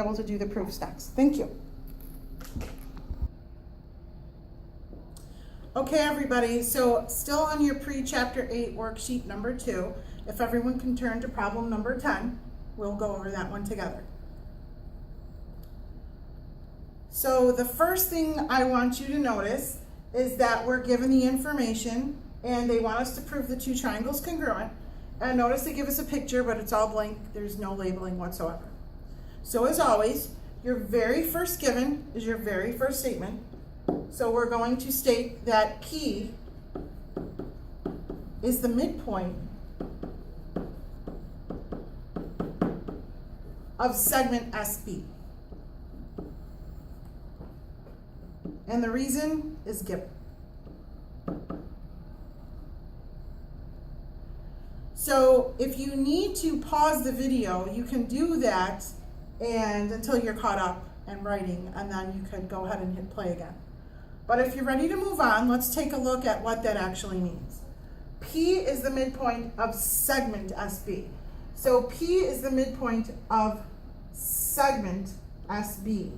able to do the proof stacks. Thank you. Okay, everybody, so still on your pre-chapter 8 worksheet number 2, if everyone can turn to problem number 10, we'll go over that one together. So the first thing I want you to notice is that we're given the information and they want us to prove the two triangles congruent. And notice they give us a picture, but it's all blank. There's no labeling whatsoever. So as always, your very first given is your very first statement. So we're going to state that P is the midpoint of segment SB. And the reason is given. So if you need to pause the video, you can do that and until you're caught up and writing, and then you could go ahead and hit play again. But if you're ready to move on, let's take a look at what that actually means. P is the midpoint of segment SB. So P is the midpoint of segment SB,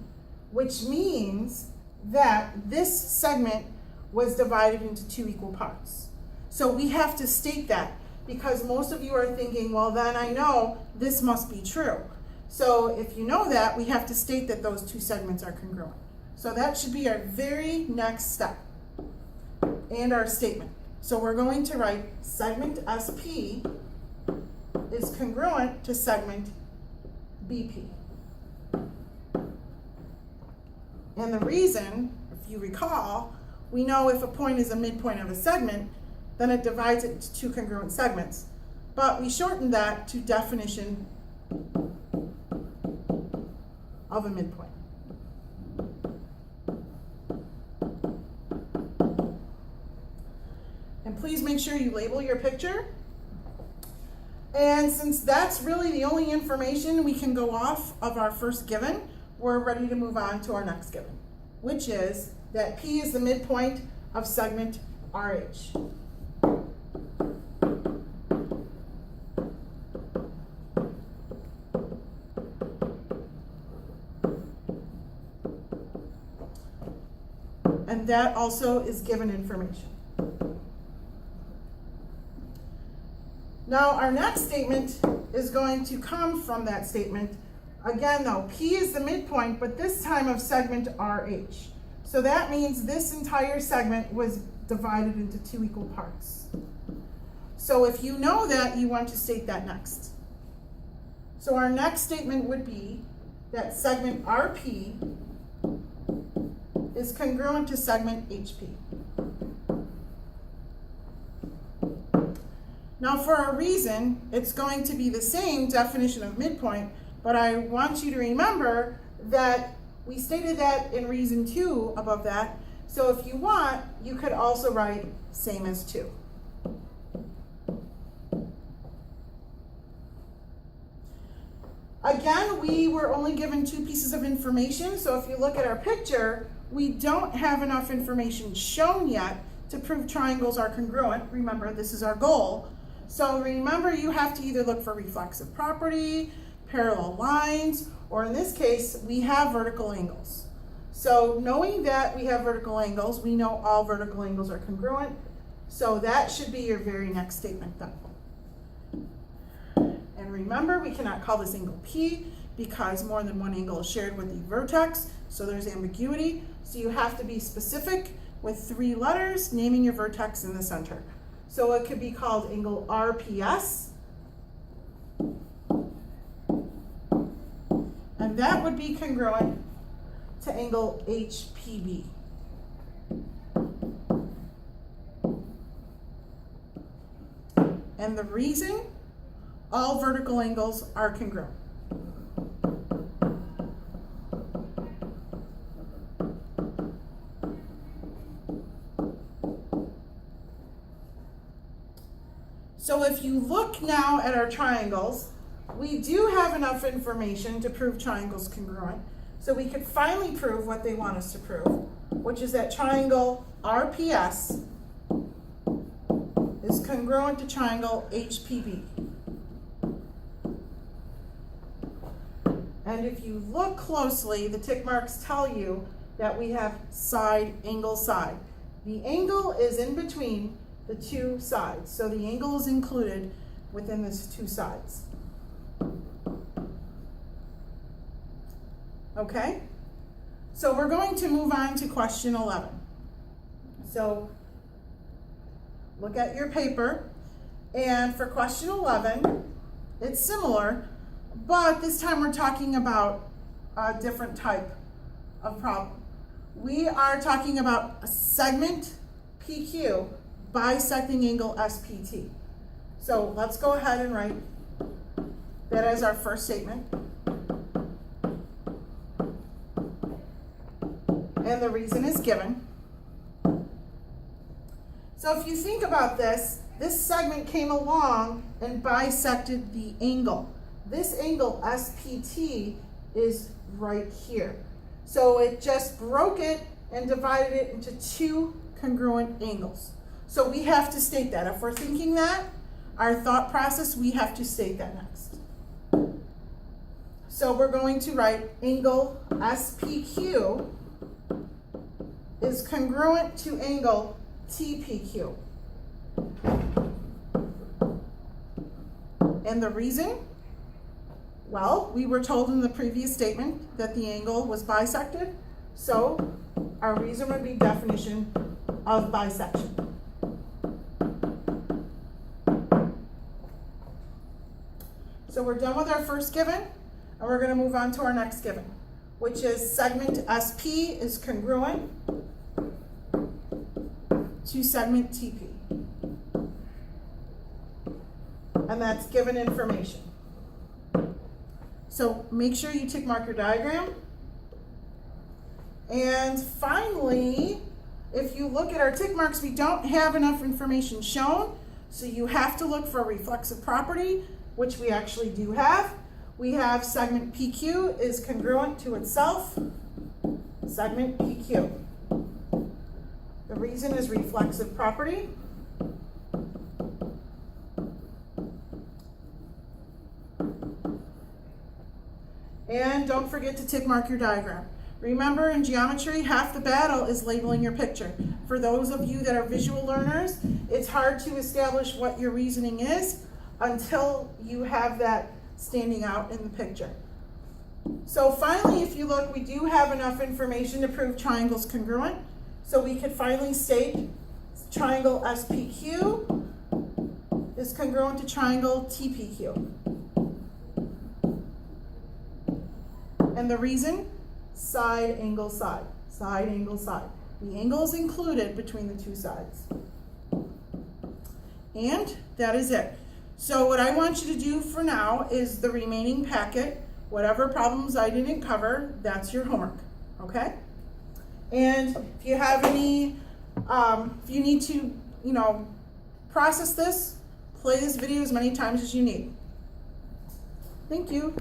which means that this segment was divided into two equal parts. So we have to state that because most of you are thinking, well, then I know this must be true. So if you know that, we have to state that those two segments are congruent. So that should be our very next step and our statement. So we're going to write segment SP is congruent to segment BP. And the reason, if you recall, we know if a point is a midpoint of a segment, then it divides it into two congruent segments. But we shortened that to definition of a midpoint. And please make sure you label your picture. And since that's really the only information we can go off of our first given, we're ready to move on to our next given, which is that P is the midpoint of segment RH. And that also is given information. Now our next statement is going to come from that statement. Again though, P is the midpoint, but this time of segment RH. So that means this entire segment was divided into two equal parts. So if you know that, you want to state that next. So our next statement would be that segment RP is congruent to segment HP. Now for a reason, it's going to be the same definition of midpoint, but I want you to remember that we stated that in reason 2 above that. So if you want, you could also write same as 2. Again, we were only given 2 pieces of information, so if you look at our picture, we don't have enough information shown yet to prove triangles are congruent. Remember, this is our goal. So remember, you have to either look for reflexive property, parallel lines, or in this case, we have vertical angles. So knowing that we have vertical angles, we know all vertical angles are congruent. So that should be your very next statement then. And remember, we cannot call this angle P because more than one angle is shared with the vertex, so there's ambiguity. So you have to be specific with 3 letters, naming your vertex in the center. So it could be called angle RPS, and that would be congruent to angle HPB. And the reason, all vertical angles are congruent. So if you look now at our triangles, we do have enough information to prove triangles congruent. So we could finally prove what they want us to prove, which is that triangle RPS is congruent to triangle HPB. And if you look closely, the tick marks tell you that we have side, angle, side. The angle is in between the two sides. So the angle is included within these two sides. Okay? So we're going to move on to question 11. So look at your paper. And for question 11, it's similar, but this time we're talking about a different type of problem. We are talking about a segment PQ bisecting angle SPT. So let's go ahead and write that as our first statement. And the reason is given. So if you think about this, this segment came along and bisected the angle. This angle SPT is right here. So it just broke it and divided it into two congruent angles. So we have to state that. If we're thinking that, our thought process, we have to state that next. So we're going to write angle SPQ is congruent to angle TPQ. And the reason? Well, we were told in the previous statement that the angle was bisected, so our reason would be definition of bisection. So we're done with our first given, and we're going to move on to our next given, which is segment SP is congruent to segment TP. And that's given information. So make sure you tick mark your diagram. And finally, if you look at our tick marks, we don't have enough information shown, so you have to look for a reflexive property, which we actually do have. We have segment PQ is congruent to itself, segment PQ. The reason is reflexive property. And don't forget to tick mark your diagram. Remember, in geometry, half the battle is labeling your picture. For those of you that are visual learners, it's hard to establish what your reasoning is until you have that standing out in the picture. So finally, if you look, we do have enough information to prove triangles congruent. So we could finally state triangle SPQ is congruent to triangle TPQ. And the reason? Side, angle, side. Side, angle, side. The angle is included between the two sides. And that is it. So what I want you to do for now is the remaining packet. Whatever problems I didn't cover, that's your homework, okay? And if you have any, if you need to, process this, play this video as many times as you need. Thank you.